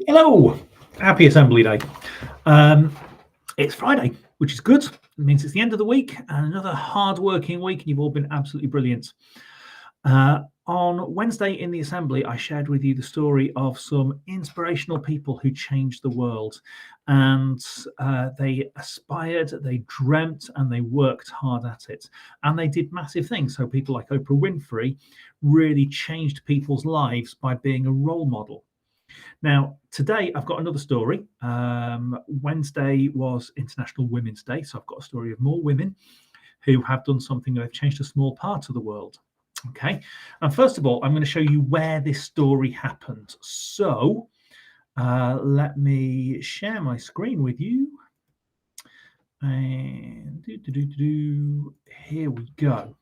Hello, happy Assembly Day. Um, it's Friday, which is good. It means it's the end of the week and another hard-working week, and you've all been absolutely brilliant. On Wednesday in the Assembly, I shared with you the story of some inspirational people who changed the world, and they aspired, they dreamt, and they worked hard at it, and they did massive things. So people like Oprah Winfrey really changed people's lives by being a role model. Now, today I've got another story. Wednesday was International Women's Day, so I've got a story of more women who have done something. They've changed a small part of the world. Okay, and first of all, I'm going to show you where this story happened. So let me share my screen with you. And here we go.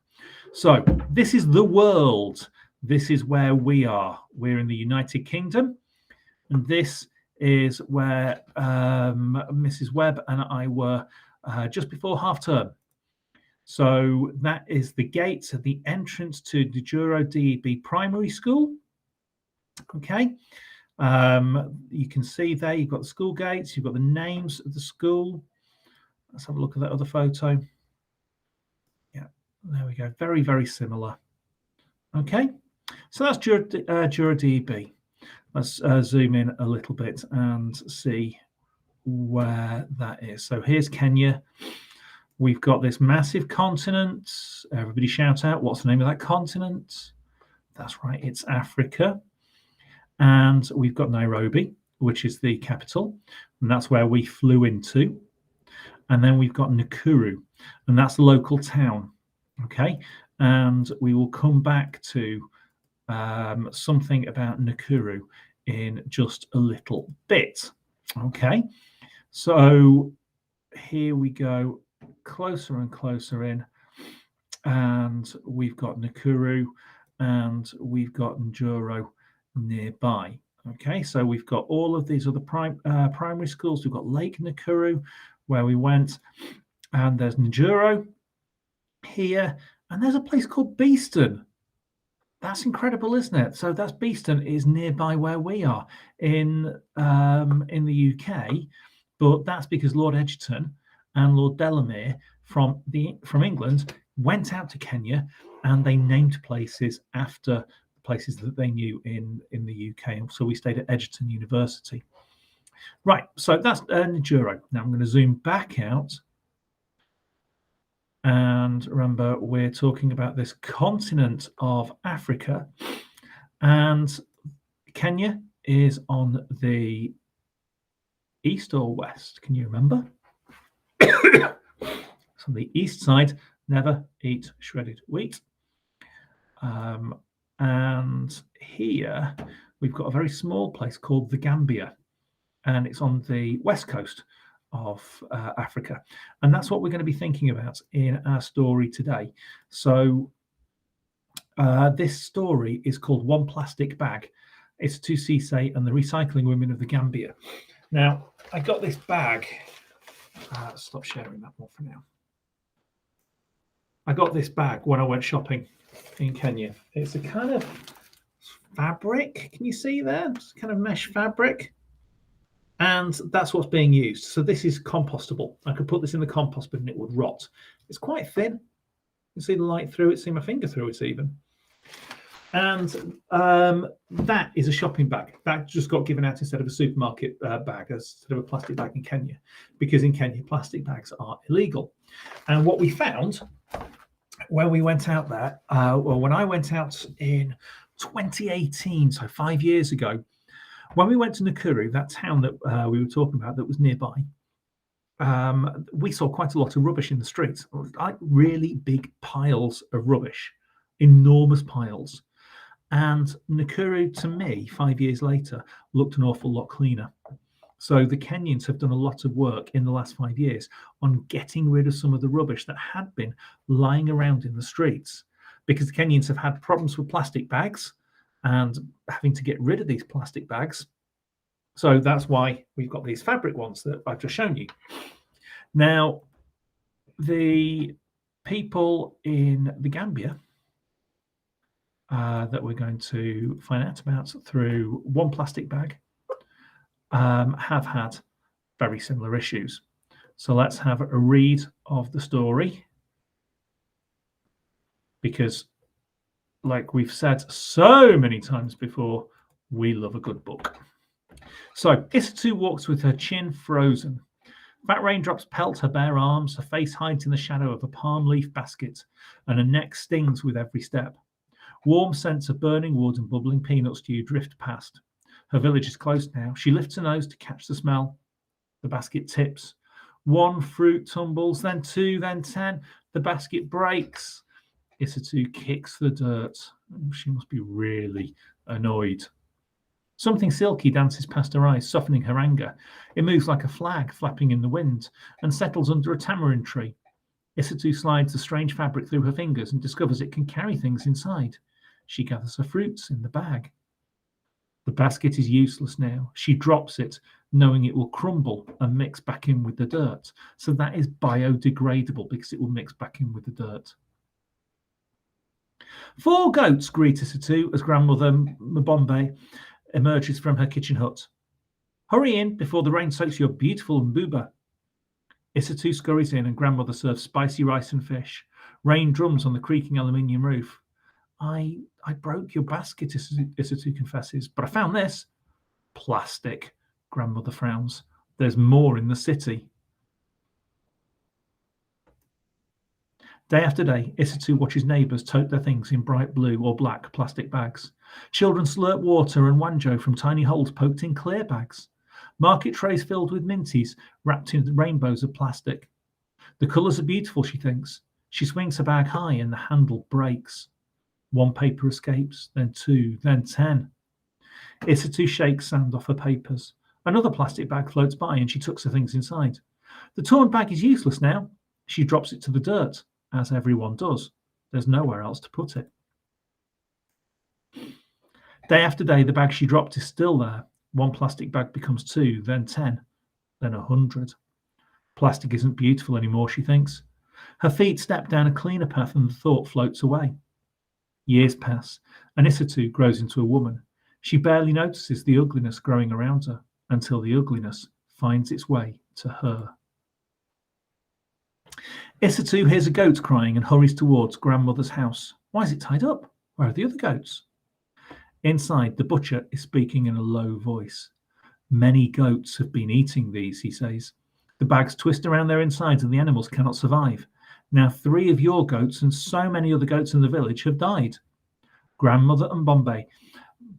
So this is the world. This is where we are. We're in the United Kingdom. And this is where Mrs. Webb and I were just before half term. So that is the gates at the entrance to Dejuro DEB Primary School. Okay. You can see there, you've got the school gates, you've got the names of the school. Let's have a look at that other photo. Yeah, there we go. Very, very similar. Okay. So that's Dejuro DEB. Let's zoom in a little bit and see where that is. So here's Kenya. We've got this massive continent. Everybody shout out, what's the name of that continent? That's right, it's Africa. And we've got Nairobi, which is the capital, and that's where we flew into. And then we've got Nakuru, and that's the local town. Okay, and we will come back to something about Nakuru in just a little bit. Okay, so here we go, closer and closer in, and we've got Nakuru and we've got Njuro nearby. Okay, so we've got all of these other primary schools. We've got Lake Nakuru where we went, and there's Njuro here, and there's a place called Beeston. That's incredible, isn't it? So that's Beeston is nearby where we are in the UK, but that's because Lord Egerton and Lord Delamere from England went out to Kenya and they named places after places that they knew in the UK. And so we stayed at Egerton University. Right, so that's Njuro. Now I'm going to zoom back out. And remember, we're talking about this continent of Africa, and Kenya is on the east or west. Can you remember? So on the east side, never eat shredded wheat. And here we've got a very small place called the Gambia, and it's on the west coast of Africa, and that's what we're going to be thinking about in our story today. So this story is called One Plastic Bag. It's to Cisse and the Recycling Women of the Gambia. Now, I got this bag. Stop sharing that one for now. I got this bag when I went shopping in Kenya. It's a kind of fabric. Can you see there? It's kind of mesh fabric. And that's what's being used. So this is compostable. I could put this in the compost bin and it would rot. It's quite thin. You can see the light through it, see my finger through it even. And that is a shopping bag. That just got given out instead of a supermarket bag, instead of a plastic bag in Kenya, because in Kenya, plastic bags are illegal. And what we found when we went out there, when I went out in 2018, so 5 years ago, when we went to Nakuru, that town that we were talking about that was nearby, we saw quite a lot of rubbish in the streets, like really big piles of rubbish, enormous piles. And Nakuru, to me, 5 years later, looked an awful lot cleaner. So the Kenyans have done a lot of work in the last 5 years on getting rid of some of the rubbish that had been lying around in the streets, because the Kenyans have had problems with plastic bags and having to get rid of these plastic bags. So that's why we've got these fabric ones that I've just shown you. Now, the people in the Gambia that we're going to find out about through One Plastic Bag have had very similar issues. So let's have a read of the story, because like we've said so many times before, we love a good book. So Isitu walks with her chin frozen. Fat raindrops pelt her bare arms, her face hides in the shadow of a palm leaf basket, and her neck stings with every step. Warm scents of burning wood and bubbling peanut stew drift past. Her village is close now. She lifts her nose to catch the smell. The basket tips. 1 fruit tumbles, then 2, then 10. The basket breaks. Isitu kicks the dirt. She must be really annoyed. Something silky dances past her eyes, softening her anger. It moves like a flag flapping in the wind and settles under a tamarind tree. Isitu slides the strange fabric through her fingers and discovers it can carry things inside. She gathers her fruits in the bag. The basket is useless now. She drops it, knowing it will crumble and mix back in with the dirt. So that is biodegradable because it will mix back in with the dirt. 4 goats greet Isitu as grandmother Mbombe emerges from her kitchen hut. Hurry in before the rain soaks your beautiful mbuba. Isitu scurries in and grandmother serves spicy rice and fish. Rain drums on the creaking aluminium roof. I broke your basket, Isitu confesses, but I found this. Plastic, grandmother frowns. There's more in the city. Day after day, Isitu watches neighbours tote their things in bright blue or black plastic bags. Children slurp water and wanjo from tiny holes poked in clear bags. Market trays filled with minties wrapped in rainbows of plastic. The colours are beautiful, she thinks. She swings her bag high and the handle breaks. 1 paper escapes, then 2, then 10. Isitu shakes sand off her papers. Another plastic bag floats by and she tucks her things inside. The torn bag is useless now. She drops it to the dirt, as everyone does. There's nowhere else to put it. Day after day, the bag she dropped is still there. 1 plastic bag becomes 2, then 10, then 100. Plastic isn't beautiful anymore, she thinks. Her feet step down a cleaner path and the thought floats away. Years pass, and Isitu grows into a woman. She barely notices the ugliness growing around her until the ugliness finds its way to her. Isitu hears a goat crying and hurries towards grandmother's house. Why is it tied up? Where are the other goats? Inside, the butcher is speaking in a low voice. Many goats have been eating these, he says. The bags twist around their insides and the animals cannot survive. Now 3 of your goats and so many other goats in the village have died. Grandmother Mbombe,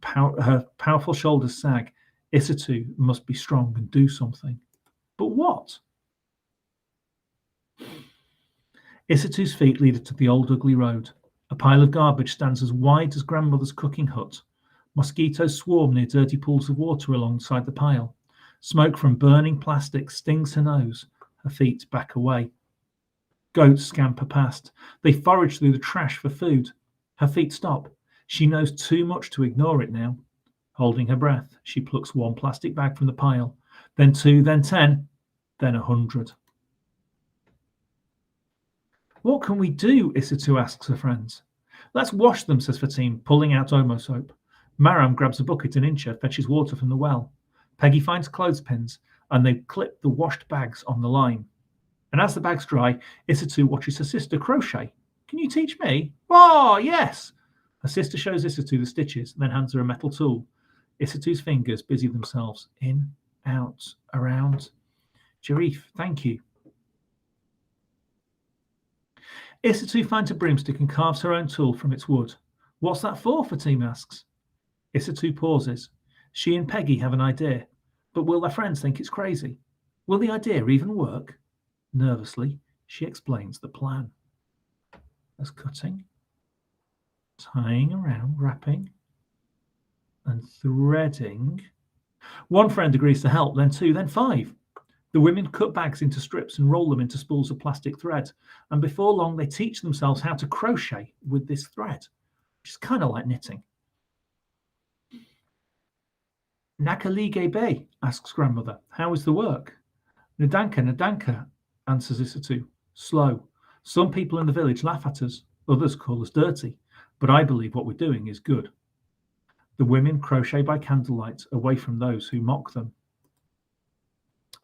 her powerful shoulders sag. Isitu must be strong and do something. But what? Isitu's feet lead her to the old ugly road. A pile of garbage stands as wide as grandmother's cooking hut. Mosquitoes swarm near dirty pools of water alongside the pile. Smoke from burning plastic stings her nose. Her feet back away. Goats scamper past. They forage through the trash for food. Her feet stop. She knows too much to ignore it now. Holding her breath, she plucks 1 plastic bag from the pile, then 2, then 10, then 100. What can we do? Isitu asks her friends. Let's wash them, says Fatim, pulling out Omo soap. Maram grabs a bucket and Incha fetches water from the well. Peggy finds clothespins and they clip the washed bags on the line. And as the bags dry, Isitu watches her sister crochet. Can you teach me? Oh, yes. Her sister shows Isitu the stitches, then hands her a metal tool. Isitu's fingers busy themselves. In, out, around. Sharif, thank you. Isitu finds a broomstick and carves her own tool from its wood. What's that for? Fatim asks. Isitu pauses. She and Peggy have an idea, but will their friends think it's crazy? Will the idea even work? Nervously, she explains the plan. As cutting, tying around, wrapping, and threading. 1 friend agrees to help, then 2, then 5. The women cut bags into strips and roll them into spools of plastic thread, and before long they teach themselves how to crochet with this thread, which is kind of like knitting. Nakalige Bay, asks grandmother. How is the work? Nadanka, answers Isitu. Slow. Some people in the village laugh at us, others call us dirty, but I believe what we're doing is good. The women crochet by candlelight, away from those who mock them.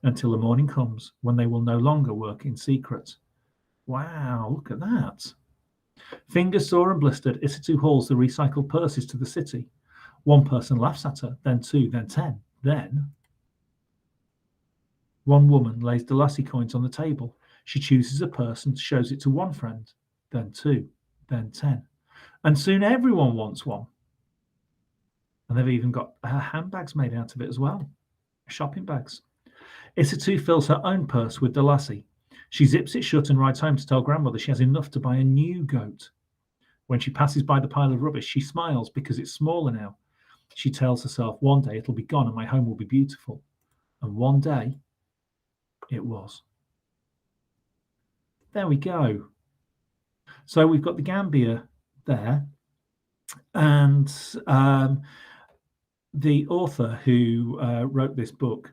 until the morning comes when they will no longer work in secret. Wow, look at that. Fingers sore and blistered, Isitu hauls the recycled purses to the city. One person laughs at her, then two, then 10. Then one woman lays Delassie coins on the table. She chooses a purse and shows it to one friend, then two, then 10. And soon everyone wants one. And they've even got handbags made out of it as well, shopping bags. Isitu fills her own purse with Delassie. She zips it shut and rides home to tell grandmother she has enough to buy a new goat. When she passes by the pile of rubbish, she smiles because it's smaller now. She tells herself, one day it'll be gone and my home will be beautiful. And one day, it was. There we go. So we've got the Gambia there. And the author who wrote this book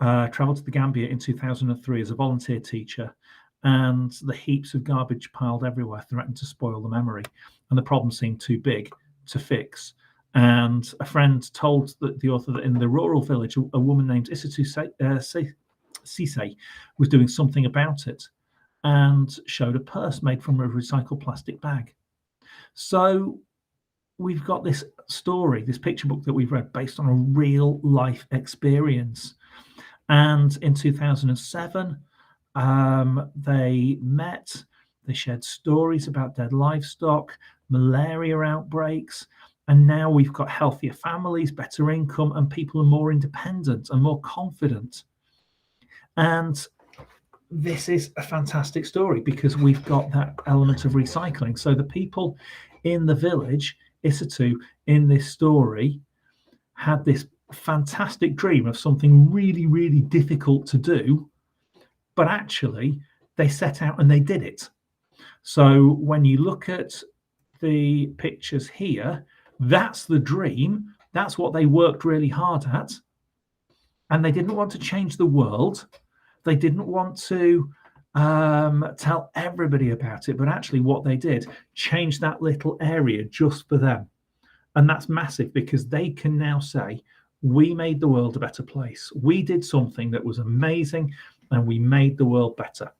traveled to the Gambia in 2003 as a volunteer teacher, and the heaps of garbage piled everywhere threatened to spoil the memory, and the problem seemed too big to fix. And a friend told the author that in the rural village, a woman named Isitu Sise was doing something about it, and showed a purse made from a recycled plastic bag. So we've got this story, this picture book that we've read based on a real life experience. And in 2007, they met, they shared stories about dead livestock, malaria outbreaks, and now we've got healthier families, better income, and people are more independent and more confident. And this is a fantastic story because we've got that element of recycling. So the people in the village, Isitu, in this story, had this fantastic dream of something really, really difficult to do, but actually they set out and they did it. So when you look at the pictures here, that's the dream. That's what they worked really hard at. And they didn't want to change the world. They didn't want to tell everybody about it, but actually what they did, change that little area just for them. And that's massive because they can now say, we made the world a better place. We did something that was amazing and we made the world better.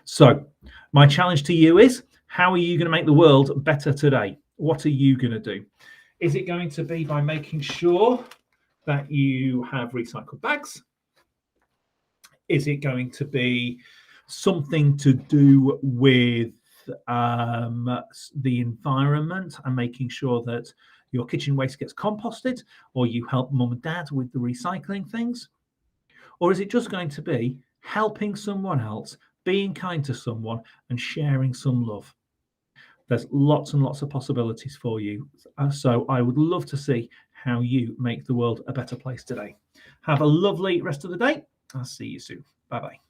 So my challenge to you is, how are you going to make the world better today? What are you going to do? Is it going to be by making sure that you have recycled bags? Is it going to be something to do with the environment and making sure that your kitchen waste gets composted, or you help mum and dad with the recycling things? Or is it just going to be helping someone else, being kind to someone, and sharing some love? There's lots and lots of possibilities for you. So I would love to see how you make the world a better place today. Have a lovely rest of the day. I'll see you soon. Bye-bye.